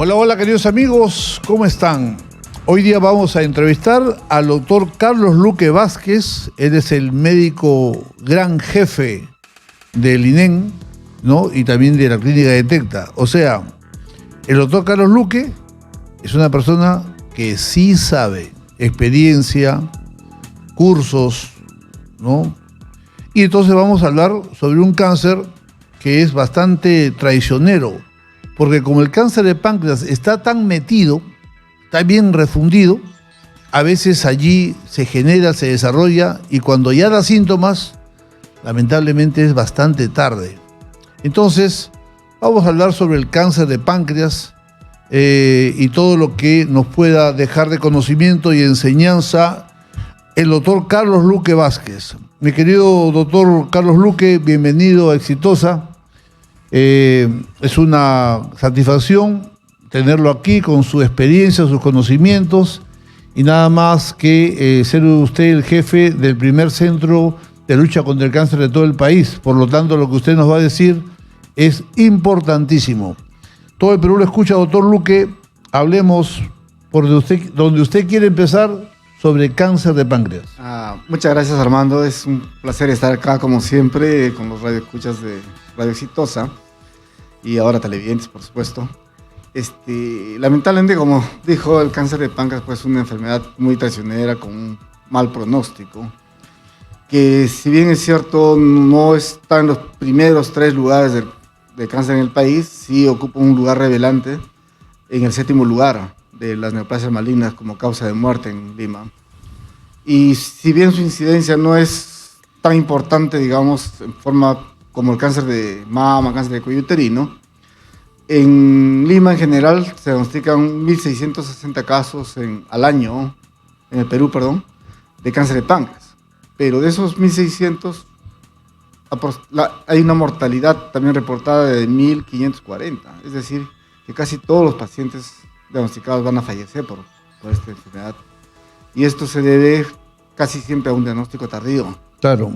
Hola, hola queridos amigos, ¿cómo están? Hoy día vamos a entrevistar al doctor Carlos Luque Vázquez. Él es el médico gran jefe del INEN, ¿no? Y también de la clínica de Tecta. O sea, el doctor Carlos Luque es una persona que sí sabe, experiencia, cursos, ¿no? Y entonces vamos a hablar sobre un cáncer que es bastante traicionero, porque como el cáncer de páncreas está tan metido, está bien refundido, a veces allí se genera, se desarrolla, y cuando ya da síntomas, lamentablemente es bastante tarde. Entonces, vamos a hablar sobre el cáncer de páncreas y todo lo que nos pueda dejar de conocimiento y enseñanza el doctor Carlos Luque Vázquez. Mi querido doctor Carlos Luque, bienvenido a Exitosa. Es una satisfacción tenerlo aquí con su experiencia, sus conocimientos, y nada más que ser usted el jefe del primer centro de lucha contra el cáncer de todo el país. Por lo tanto, lo que usted nos va a decir es importantísimo. Todo el Perú lo escucha, doctor Luque. Hablemos por donde usted quiere empezar sobre cáncer de páncreas. Muchas gracias, Armando. Es un placer estar acá, como siempre, con los radioescuchas de Radio Exitosa y ahora televidentes, por supuesto. Lamentablemente, como dijo, el cáncer de páncreas pues, es una enfermedad muy traicionera con un mal pronóstico, que si bien es cierto no está en los primeros 3 lugares de cáncer en el país, sí ocupa un lugar revelante en el 7º lugar de las neoplasias malignas como causa de muerte en Lima. Y si bien su incidencia no es tan importante, digamos, en forma como el cáncer de mama, cáncer de cuello uterino, en Lima en general se diagnostican 1.660 casos al año, en el Perú, perdón, de cáncer de páncreas. Pero de esos 1.600, hay una mortalidad también reportada de 1.540. Es decir, que casi todos los pacientes diagnosticados van a fallecer por esta enfermedad. Y esto se debe casi siempre a un diagnóstico tardío. Claro.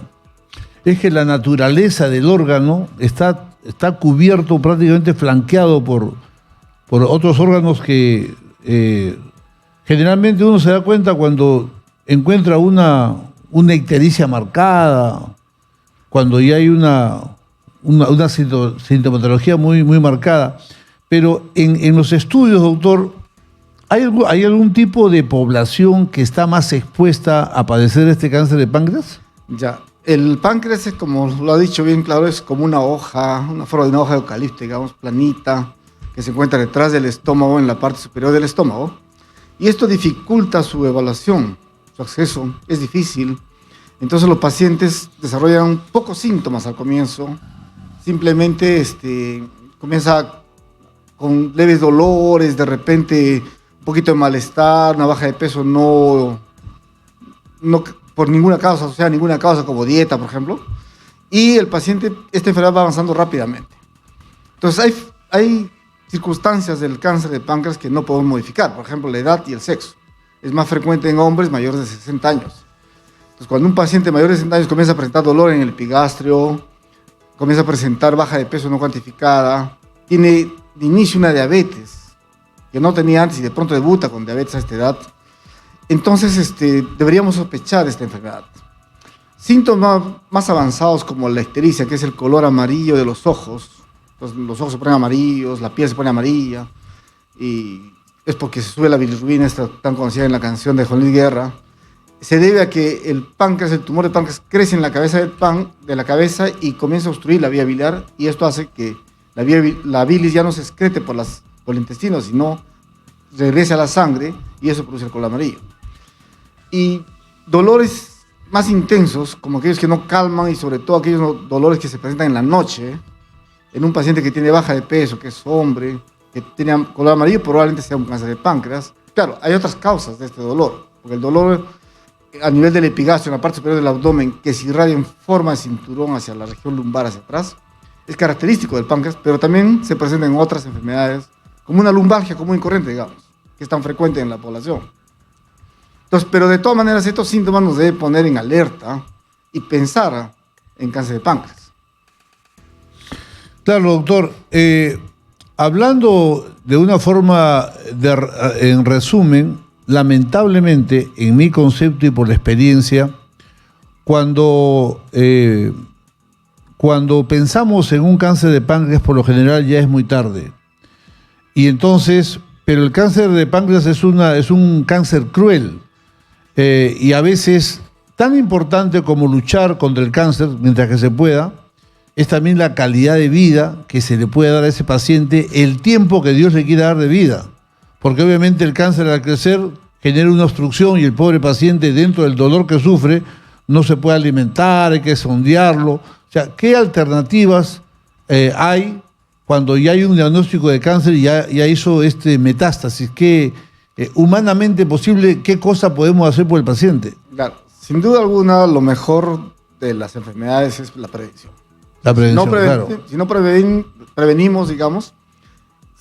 Es que la naturaleza del órgano está cubierto, prácticamente flanqueado por otros órganos que generalmente uno se da cuenta cuando encuentra una ictericia marcada, cuando ya hay una sintomatología muy, muy marcada. Pero en los estudios, doctor, ¿hay algún tipo de población que está más expuesta a padecer este cáncer de páncreas? Ya, el páncreas, como lo ha dicho bien claro, es como una forma de una hoja de eucalipto, digamos, planita, que se encuentra detrás del estómago, en la parte superior del estómago. Y esto dificulta su evaluación, su acceso, es difícil. Entonces los pacientes desarrollan pocos síntomas al comienzo. Simplemente comienza con leves dolores, de repente un poquito de malestar, una baja de peso no por ninguna causa, o sea, ninguna causa como dieta, por ejemplo, y el paciente, esta enfermedad va avanzando rápidamente. Entonces hay circunstancias del cáncer de páncreas que no podemos modificar, por ejemplo, la edad y el sexo. Es más frecuente en hombres mayores de 60 años. Entonces, cuando un paciente mayor de 60 años comienza a presentar dolor en el epigastrio, comienza a presentar baja de peso no cuantificada, tiene de inicio una diabetes que no tenía antes y de pronto debuta con diabetes a esta edad, entonces deberíamos sospechar esta enfermedad. Síntomas más avanzados como la ictericia, que es el color amarillo de los ojos. Entonces, los ojos se ponen amarillos, la piel se pone amarilla, y es porque se sube la bilirrubina, esta tan conocida en la canción de Juan Luis Guerra. Se debe a que el tumor de páncreas crece en la cabeza de la cabeza y comienza a obstruir la vía biliar, y esto hace que la bilis ya no se excrete por el intestino, sino regrese a la sangre, y eso produce el color amarillo. Y dolores más intensos, como aquellos que no calman, y sobre todo aquellos dolores que se presentan en la noche, en un paciente que tiene baja de peso, que es hombre, que tiene color amarillo, probablemente sea un cáncer de páncreas. Claro, hay otras causas de este dolor, porque el dolor a nivel del epigastrio, en la parte superior del abdomen, que se irradia en forma de cinturón hacia la región lumbar, hacia atrás, es característico del páncreas, pero también se presenta en otras enfermedades, como una lumbalgia común y corriente, digamos, que es tan frecuente en la población. Entonces, pero de todas maneras, estos síntomas nos deben poner en alerta y pensar en cáncer de páncreas. Claro, doctor. Hablando de una forma, en resumen, lamentablemente, en mi concepto y por la experiencia, cuando pensamos en un cáncer de páncreas, por lo general ya es muy tarde. Y entonces, pero el cáncer de páncreas es un cáncer cruel. Y a veces, tan importante como luchar contra el cáncer, mientras que se pueda, es también la calidad de vida que se le puede dar a ese paciente, el tiempo que Dios le quiera dar de vida. Porque obviamente el cáncer al crecer genera una obstrucción y el pobre paciente, dentro del dolor que sufre, no se puede alimentar, hay que sondearlo. O sea, ¿qué alternativas hay cuando ya hay un diagnóstico de cáncer y ya hizo metástasis? ¿Qué humanamente posible, qué cosa podemos hacer por el paciente? Claro, sin duda alguna, lo mejor de las enfermedades es la prevención. La prevención, claro. Si no prevenimos, digamos,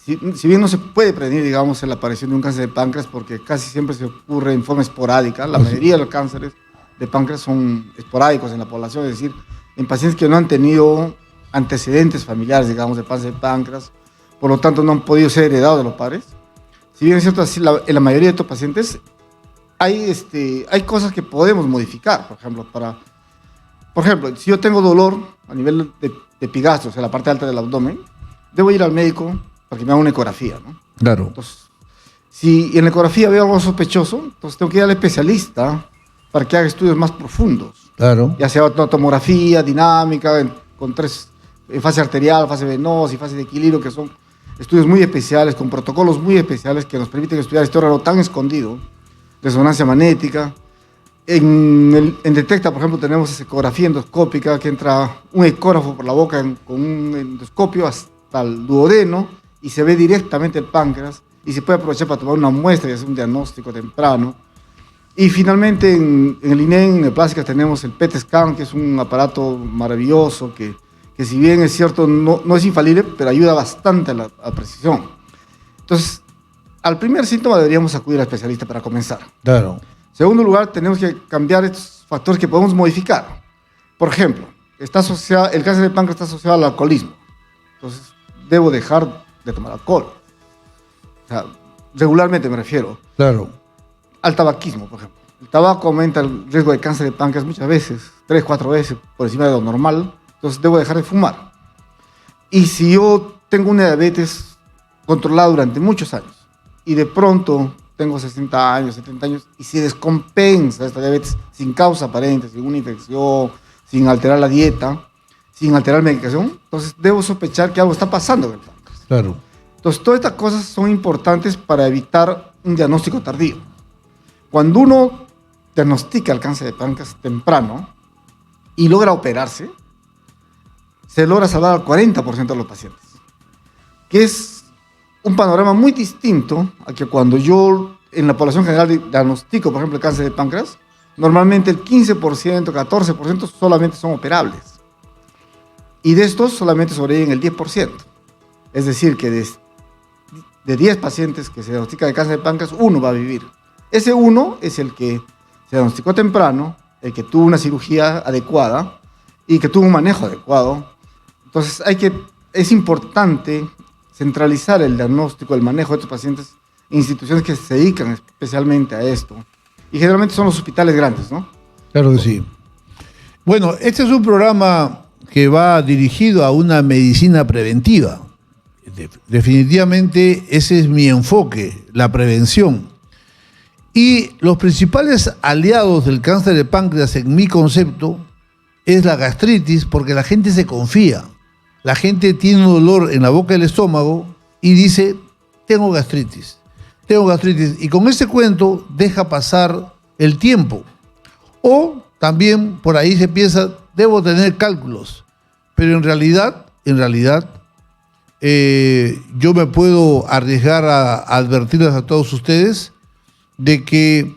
si bien no se puede prevenir, digamos, la aparición de un cáncer de páncreas, porque casi siempre se ocurre en forma esporádica, la mayoría de los cánceres de páncreas son esporádicos en la población, es decir, en pacientes que no han tenido antecedentes familiares, digamos, de cáncer de páncreas, por lo tanto no han podido ser heredados de los padres. Si bien es cierto, así, en la mayoría de estos pacientes hay cosas que podemos modificar, por ejemplo, si yo tengo dolor a nivel de epigastrio, o sea, la parte alta del abdomen, debo ir al médico para que me haga una ecografía, ¿no? Claro. Entonces, si en la ecografía veo algo sospechoso, entonces tengo que ir al especialista para que haga estudios más profundos. Claro. Ya sea una tomografía dinámica, en fase arterial, fase venosa y fase de equilibrio, que son estudios muy especiales, con protocolos muy especiales que nos permiten estudiar este órgano tan escondido, resonancia magnética. En Detecta, por ejemplo, tenemos ecografía endoscópica, que entra un ecógrafo por la boca con un endoscopio hasta el duodeno y se ve directamente el páncreas y se puede aprovechar para tomar una muestra y hacer un diagnóstico temprano. Y finalmente en el INEN, en el Plásticas, tenemos el PET scan, que es un aparato maravilloso que si bien es cierto no es infalible, pero ayuda bastante a la precisión. Entonces, al primer síntoma deberíamos acudir al especialista para comenzar. Claro. En segundo lugar, tenemos que cambiar estos factores que podemos modificar. Por ejemplo, el cáncer de páncreas está asociado al alcoholismo. Entonces, debo dejar de tomar alcohol. O sea, regularmente me refiero. Claro. Al tabaquismo, por ejemplo. El tabaco aumenta el riesgo de cáncer de páncreas muchas veces, 3, 4 veces por encima de lo normal. Entonces, debo dejar de fumar. Y si yo tengo una diabetes controlada durante muchos años y de pronto tengo 60 años, 70 años, y se descompensa esta diabetes sin causa aparente, sin una infección, sin alterar la dieta, sin alterar la medicación, entonces debo sospechar que algo está pasando en el páncreas. Claro. Entonces, todas estas cosas son importantes para evitar un diagnóstico tardío. Cuando uno diagnostica el cáncer de páncreas temprano y logra operarse, se logra salvar al 40% de los pacientes, que es un panorama muy distinto a que cuando yo en la población general diagnostico, por ejemplo, el cáncer de páncreas, normalmente el 15%, 14% solamente son operables. Y de estos solamente sobreviven el 10%. Es decir, que de 10 pacientes que se diagnostican de cáncer de páncreas, 1 va a vivir. Ese 1 es el que se diagnosticó temprano, el que tuvo una cirugía adecuada y que tuvo un manejo adecuado. Entonces es importante centralizar el diagnóstico, el manejo de estos pacientes en instituciones que se dedican especialmente a esto. Y generalmente son los hospitales grandes, ¿no? Claro que sí. Bueno, este es un programa que va dirigido a una medicina preventiva. Definitivamente ese es mi enfoque, la prevención. Y los principales aliados del cáncer de páncreas, en mi concepto, es la gastritis, porque la gente se confía. La gente tiene un dolor en la boca del estómago y dice, tengo gastritis. Y con ese cuento deja pasar el tiempo. O también por ahí se piensa, debo tener cálculos. Pero en realidad, yo me puedo arriesgar a advertirles a todos ustedes de que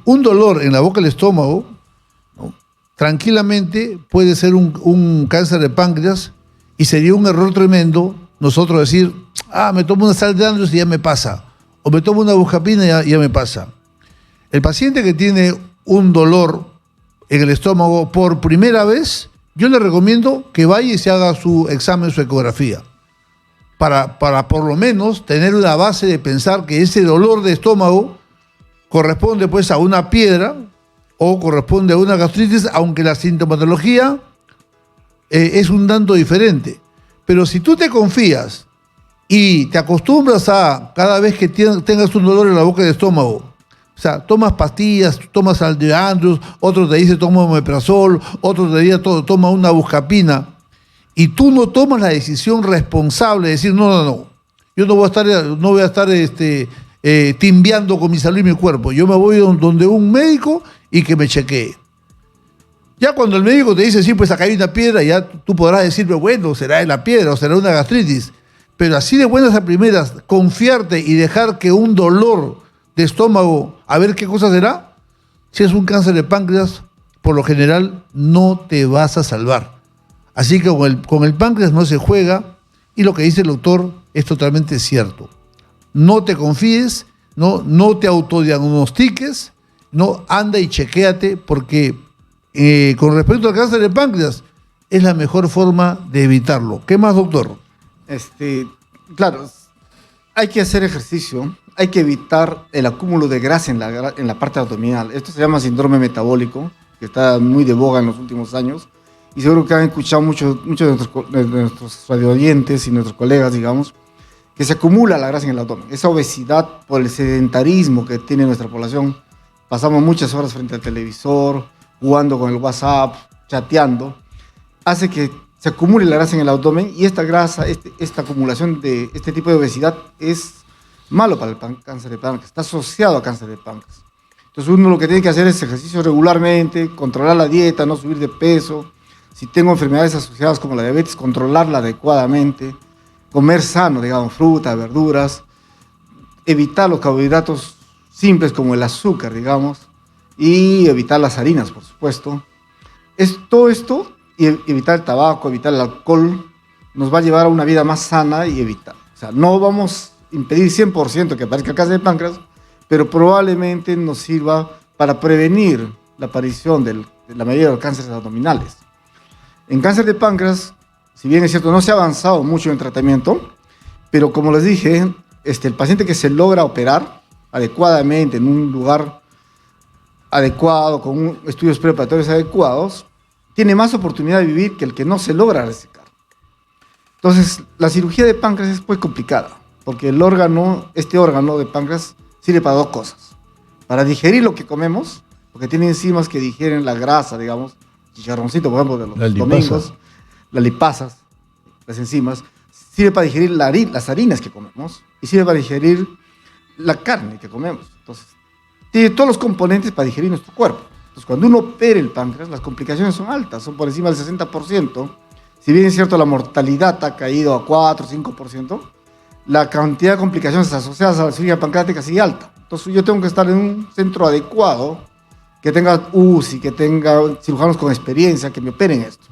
un dolor en la boca del estómago, ¿no?, tranquilamente puede ser un cáncer de páncreas, y sería un error tremendo nosotros decir, me tomo una sal de Andrews y ya me pasa, o me tomo una buscapina y ya me pasa. El paciente que tiene un dolor en el estómago por primera vez, yo le recomiendo que vaya y se haga su examen, su ecografía, para por lo menos tener una base de pensar que ese dolor de estómago corresponde pues a una piedra o corresponde a una gastritis, aunque la sintomatología es un tanto diferente. Pero si tú te confías y te acostumbras a, cada vez que tengas un dolor en la boca del estómago, o sea, tomas pastillas, tomas Aldeandrus, otro te dice toma omeprazol, otro te dice toma una buscapina, y tú no tomas la decisión responsable de decir, no, yo no voy a estar timbiando con mi salud y mi cuerpo, yo me voy donde un médico y que me chequee. Ya cuando el médico te dice, sí, pues acá hay una piedra, ya tú podrás decirme, bueno, será de la piedra o será una gastritis. Pero así de buenas a primeras, confiarte y dejar que un dolor de estómago, a ver qué cosa será, si es un cáncer de páncreas, por lo general no te vas a salvar. Así que con el páncreas no se juega, y lo que dice el doctor es totalmente cierto. No te confíes, no te autodiagnostiques, no, anda y chequéate, porque con respecto al cáncer de páncreas, es la mejor forma de evitarlo. ¿Qué más, doctor? Claro, hay que hacer ejercicio, hay que evitar el acúmulo de grasa en la parte abdominal. Esto se llama síndrome metabólico, que está muy de boga en los últimos años, y seguro que han escuchado muchos de nuestros radioyentes y nuestros colegas, digamos, que se acumula la grasa en el abdomen. Esa obesidad por el sedentarismo que tiene nuestra población. Pasamos muchas horas frente al televisor, jugando con el WhatsApp, chateando, hace que se acumule la grasa en el abdomen, y esta grasa, esta acumulación de este tipo de obesidad es malo para el cáncer de páncreas, está asociado a cáncer de páncreas. Entonces uno lo que tiene que hacer es ejercicio regularmente, controlar la dieta, no subir de peso. Si tengo enfermedades asociadas como la diabetes, controlarla adecuadamente, comer sano, digamos, frutas, verduras, evitar los carbohidratos simples como el azúcar, digamos, y evitar las harinas, por supuesto. Todo esto, y evitar el tabaco, evitar el alcohol, nos va a llevar a una vida más sana y evitar. O sea, no vamos a impedir 100% que aparezca cáncer de páncreas, pero probablemente nos sirva para prevenir la aparición de la mayoría de los cánceres abdominales. En cáncer de páncreas, si bien es cierto, no se ha avanzado mucho en tratamiento, pero como les dije, el paciente que se logra operar adecuadamente en un lugar adecuado, con estudios preparatorios adecuados, tiene más oportunidad de vivir que el que no se logra resecar. Entonces, la cirugía de páncreas es muy complicada, porque este órgano de páncreas sirve para dos cosas. Para digerir lo que comemos, porque tiene enzimas que digieren la grasa, digamos, chicharroncito, por ejemplo, de los domingos, las lipasas, las enzimas, sirve para digerir las harinas que comemos, y sirve para digerir la carne que comemos. Entonces, tiene todos los componentes para digerir nuestro cuerpo. Entonces, cuando uno opera el páncreas, las complicaciones son altas, son por encima del 60%. Si bien es cierto, la mortalidad ha caído a 4 o 5%, la cantidad de complicaciones asociadas a la cirugía pancreática sigue alta. Entonces, yo tengo que estar en un centro adecuado, que tenga UCI, que tenga cirujanos con experiencia, que me operen esto.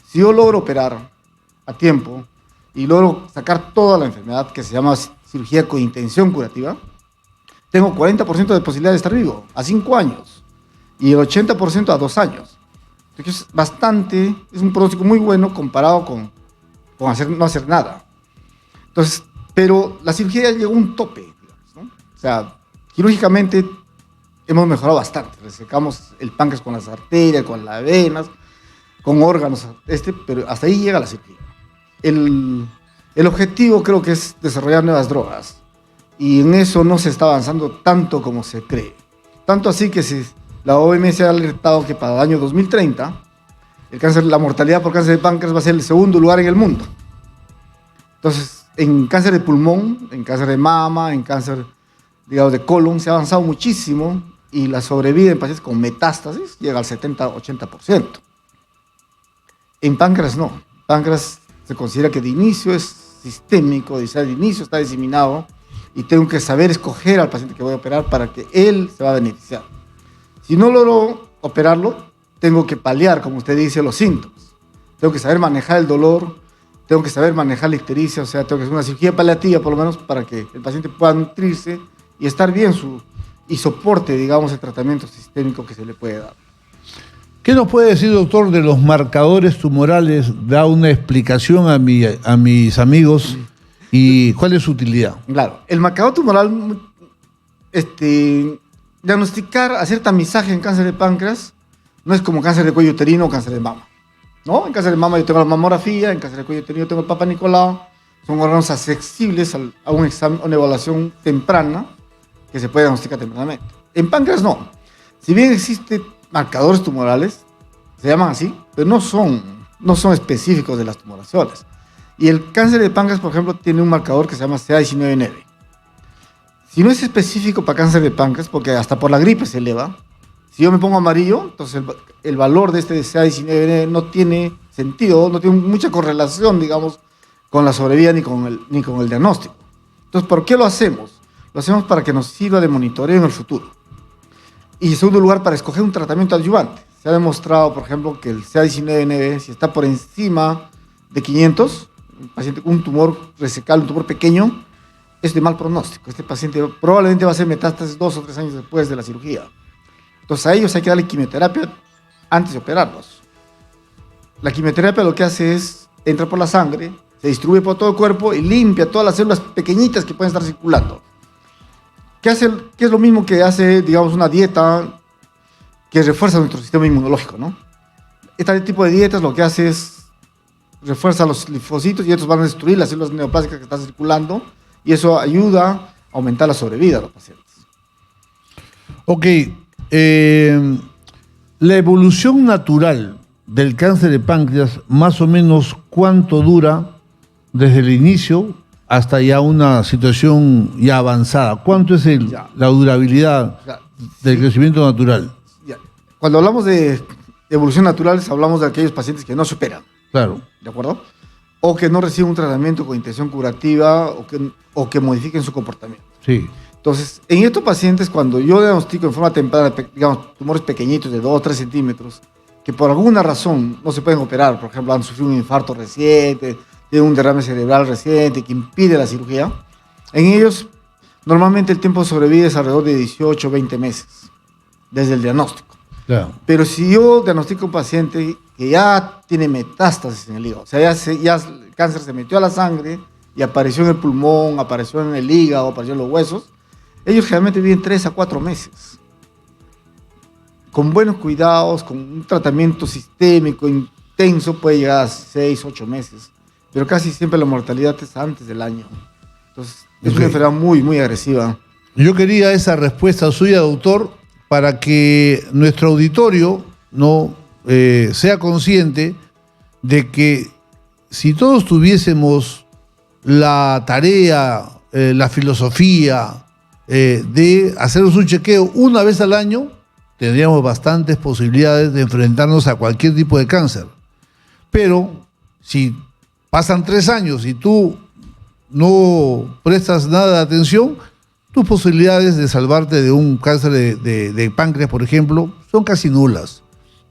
Si yo logro operar a tiempo y logro sacar toda la enfermedad, que se llama cirugía con intención curativa, tengo 40% de posibilidad de estar vivo a 5 años y el 80% a 2 años. Entonces, es un pronóstico muy bueno comparado con no hacer nada. Entonces, pero la cirugía ya llegó a un tope, digamos, ¿no? O sea, quirúrgicamente hemos mejorado bastante. Resecamos el páncreas con las arterias, con las venas, con órganos, pero hasta ahí llega la cirugía. El objetivo creo que es desarrollar nuevas drogas, y en eso no se está avanzando tanto como se cree. Tanto así que la OMS ha alertado que para el año 2030 la mortalidad por cáncer de páncreas va a ser el segundo lugar en el mundo. Entonces, en cáncer de pulmón, en cáncer de mama, en cáncer, digamos, de colon, se ha avanzado muchísimo, y la sobrevida en pacientes con metástasis llega al 70-80%. En páncreas no. Páncreas se considera que de inicio es sistémico, de inicio está diseminado, y tengo que saber escoger al paciente que voy a operar para que él se va a beneficiar. Si no logro operarlo, tengo que paliar, como usted dice, los síntomas. Tengo que saber manejar el dolor, tengo que saber manejar la ictericia, o sea, tengo que hacer una cirugía paliativa por lo menos para que el paciente pueda nutrirse y estar bien y soporte, digamos, el tratamiento sistémico que se le puede dar. ¿Qué nos puede decir, doctor, de los marcadores tumorales? Da una explicación a mis amigos ¿Y cuál es su utilidad? Claro, el marcador tumoral, diagnosticar, hacer tamizaje en cáncer de páncreas no es como cáncer de cuello uterino o cáncer de mama, ¿no? En cáncer de mama yo tengo la mamografía, en cáncer de cuello uterino tengo el Papa Nicolau, son órganos accesibles a un examen, una evaluación temprana que se puede diagnosticar tempranamente. En páncreas no. Si bien existen marcadores tumorales, se llaman así, pero no son específicos de las tumoraciones. Y el cáncer de páncreas, por ejemplo, tiene un marcador que se llama CA19-9. Si no es específico para cáncer de páncreas, porque hasta por la gripe se eleva, si yo me pongo amarillo, entonces el valor de este CA19-9 no tiene sentido, no tiene mucha correlación, digamos, con la sobrevida ni con el diagnóstico. Entonces, ¿por qué lo hacemos? Lo hacemos para que nos sirva de monitoreo en el futuro. Y en segundo lugar, para escoger un tratamiento adyuvante. Se ha demostrado, por ejemplo, que el CA19-9, si está por encima de 500, un paciente con un tumor resecable, un tumor pequeño, es de mal pronóstico. Este paciente probablemente va a hacer metástasis 2 o 3 años después de la cirugía. Entonces a ellos hay que darle quimioterapia antes de operarlos. La quimioterapia lo que hace es, entra por la sangre, se distribuye por todo el cuerpo y limpia todas las células pequeñitas que pueden estar circulando. ¿Qué es lo mismo que hace, digamos, una dieta que refuerza nuestro sistema inmunológico, ¿no? Este tipo de dietas lo que hace es refuerza los linfocitos y estos van a destruir las células neoplásicas que están circulando y eso ayuda a aumentar la sobrevida de los pacientes. Ok, la evolución natural del cáncer de páncreas, más o menos, ¿cuánto dura desde el inicio hasta ya una situación ya avanzada? ¿Cuánto es la durabilidad del crecimiento natural? Cuando hablamos de evolución natural, hablamos de aquellos pacientes que no se operan. Claro. ¿De acuerdo? O que no reciben un tratamiento con intención curativa o que modifiquen su comportamiento. Sí. Entonces, en estos pacientes, cuando yo diagnostico en forma temprana, digamos, tumores pequeñitos de 2 o 3 centímetros, que por alguna razón no se pueden operar, por ejemplo, han sufrido un infarto reciente, tienen un derrame cerebral reciente que impide la cirugía, en ellos normalmente el tiempo de sobrevida es alrededor de 18 o 20 meses, desde el diagnóstico. Claro. Pero si yo diagnostico a un paciente que ya tiene metástasis en el hígado, o sea, ya el cáncer se metió a la sangre y apareció en el pulmón, apareció en el hígado, apareció en los huesos, ellos generalmente viven 3 a 4 meses. Con buenos cuidados, con un tratamiento sistémico intenso, puede llegar a 6, 8 meses. Pero casi siempre la mortalidad es antes del año. Entonces, es una enfermedad muy, muy agresiva. Yo quería esa respuesta suya, doctor, para que nuestro auditorio no sea consciente de que si todos tuviésemos la tarea, la filosofía de hacernos un chequeo una vez al año, tendríamos bastantes posibilidades de enfrentarnos a cualquier tipo de cáncer. Pero si pasan 3 años y tú no prestas nada de atención, tus posibilidades de salvarte de un cáncer de páncreas, por ejemplo, son casi nulas,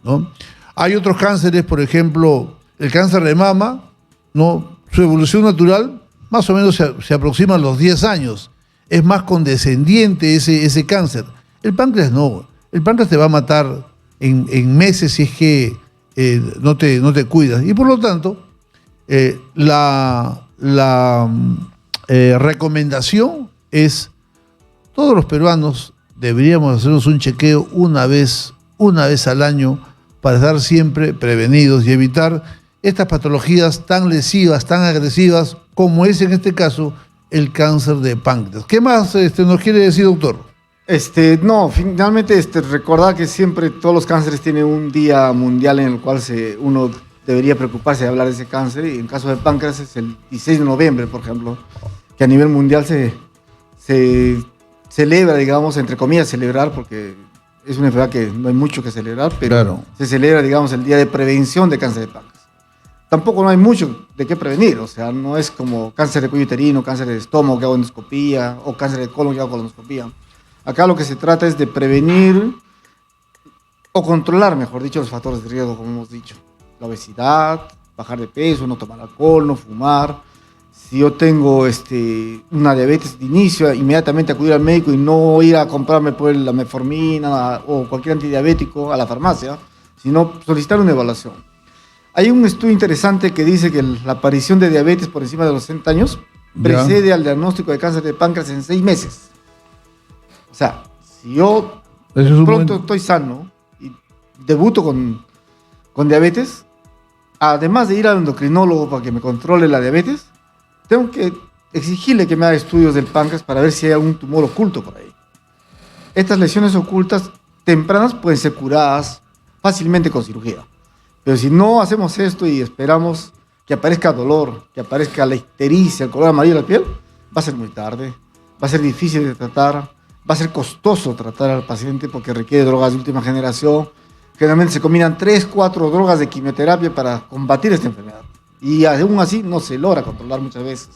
¿no? Hay otros cánceres, por ejemplo, el cáncer de mama, ¿no? Su evolución natural más o menos se aproxima a los 10 años. Es más condescendiente ese cáncer. El páncreas no. El páncreas te va a matar en meses si es que no te cuidas. Y por lo tanto, la recomendación es: todos los peruanos deberíamos hacernos un chequeo una vez al año para estar siempre prevenidos y evitar estas patologías tan lesivas, tan agresivas, como es en este caso el cáncer de páncreas. ¿Qué más nos quiere decir, doctor? No, finalmente recordar que siempre todos los cánceres tienen un día mundial en el cual uno debería preocuparse de hablar de ese cáncer, y en caso de páncreas es el 16 de noviembre, por ejemplo, que a nivel mundial se celebra, digamos, entre comillas, celebrar, porque es una enfermedad que no hay mucho que celebrar, pero claro, se celebra, digamos, el Día de Prevención de Cáncer de Páncreas. Tampoco no hay mucho de qué prevenir, o sea, no es como cáncer de cuello uterino, cáncer de estómago que hago endoscopía, o cáncer de colon que hago colonoscopía. Acá lo que se trata es de prevenir o controlar, mejor dicho, los factores de riesgo, como hemos dicho. La obesidad, bajar de peso, no tomar alcohol, no fumar. Si yo tengo una diabetes de inicio, inmediatamente acudir al médico y no ir a comprarme pues, la metformina o cualquier antidiabético a la farmacia, sino solicitar una evaluación. Hay un estudio interesante que dice que la aparición de diabetes por encima de los 60 años precede al diagnóstico de cáncer de páncreas en 6 meses. O sea, si yo pronto estoy sano y debuto con diabetes, además de ir al endocrinólogo para que me controle la diabetes, tengo que exigirle que me haga estudios del páncreas para ver si hay algún tumor oculto por ahí. Estas lesiones ocultas tempranas pueden ser curadas fácilmente con cirugía. Pero si no hacemos esto y esperamos que aparezca dolor, que aparezca la ictericia, el color amarillo de la piel, va a ser muy tarde, va a ser difícil de tratar, va a ser costoso tratar al paciente porque requiere drogas de última generación. Generalmente se combinan 3, 4 drogas de quimioterapia para combatir esta enfermedad. Y aún así no se logra controlar muchas veces.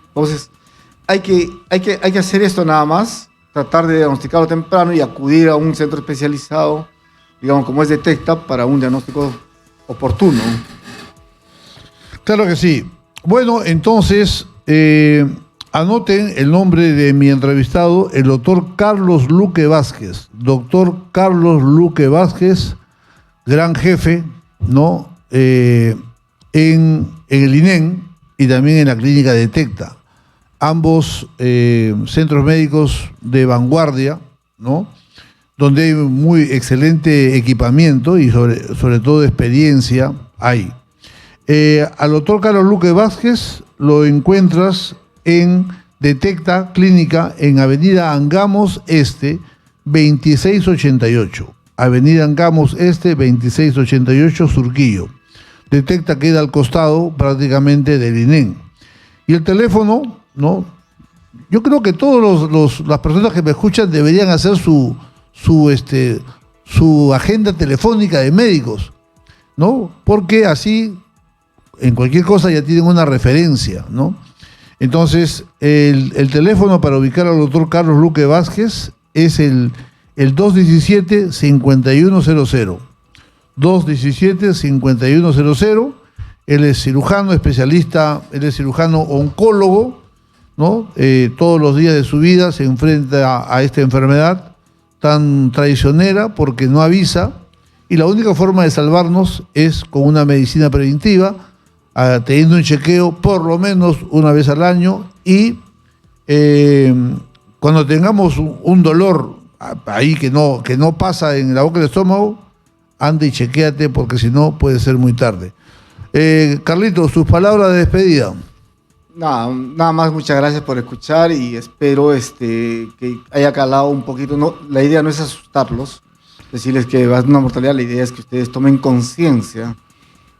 Entonces, hay que hacer esto nada más, tratar de diagnosticarlo temprano y acudir a un centro especializado, digamos como es Detecta, para un diagnóstico oportuno. Claro que sí. Bueno, entonces, anoten el nombre de mi entrevistado, el doctor Carlos Luque Vázquez. Doctor Carlos Luque Vázquez, gran jefe, ¿no? En el INEN y también en la clínica Detecta. Ambos centros médicos de vanguardia, ¿no? Donde hay muy excelente equipamiento y sobre todo experiencia hay. Al doctor Carlos Luque Vázquez lo encuentras en Detecta Clínica en Avenida Angamos Este, 2688. Avenida Angamos Este, 2688, Surquillo. Detecta queda al costado prácticamente del INEN. Y el teléfono, ¿no? Yo creo que todas las personas que me escuchan deberían hacer su agenda telefónica de médicos, ¿no? Porque así, en cualquier cosa ya tienen una referencia, ¿no? Entonces, el teléfono para ubicar al doctor Carlos Luque Vázquez es el 217-5100. 217-5100. Él es cirujano especialista, él es cirujano oncólogo, ¿no? Todos los días de su vida se enfrenta a esta enfermedad tan traicionera porque no avisa, y la única forma de salvarnos es con una medicina preventiva, teniendo un chequeo por lo menos una vez al año, y cuando tengamos un dolor ahí que no pasa en la boca del estómago, anda y chequéate porque si no puede ser muy tarde. Carlitos, sus palabras de despedida. Nada más, muchas gracias por escuchar y espero que haya calado un poquito. No, la idea no es asustarlos, decirles que va a ser una mortalidad, la idea es que ustedes tomen conciencia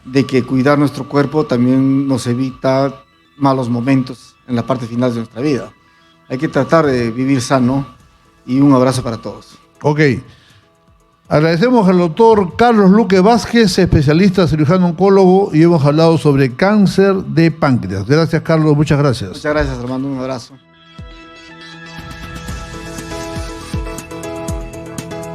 de que cuidar nuestro cuerpo también nos evita malos momentos en la parte final de nuestra vida. Hay que tratar de vivir sano y un abrazo para todos. Ok. Agradecemos al doctor Carlos Luque Vázquez, especialista cirujano oncólogo, y hemos hablado sobre cáncer de páncreas. Gracias, Carlos, muchas gracias. Muchas gracias, Armando, un abrazo.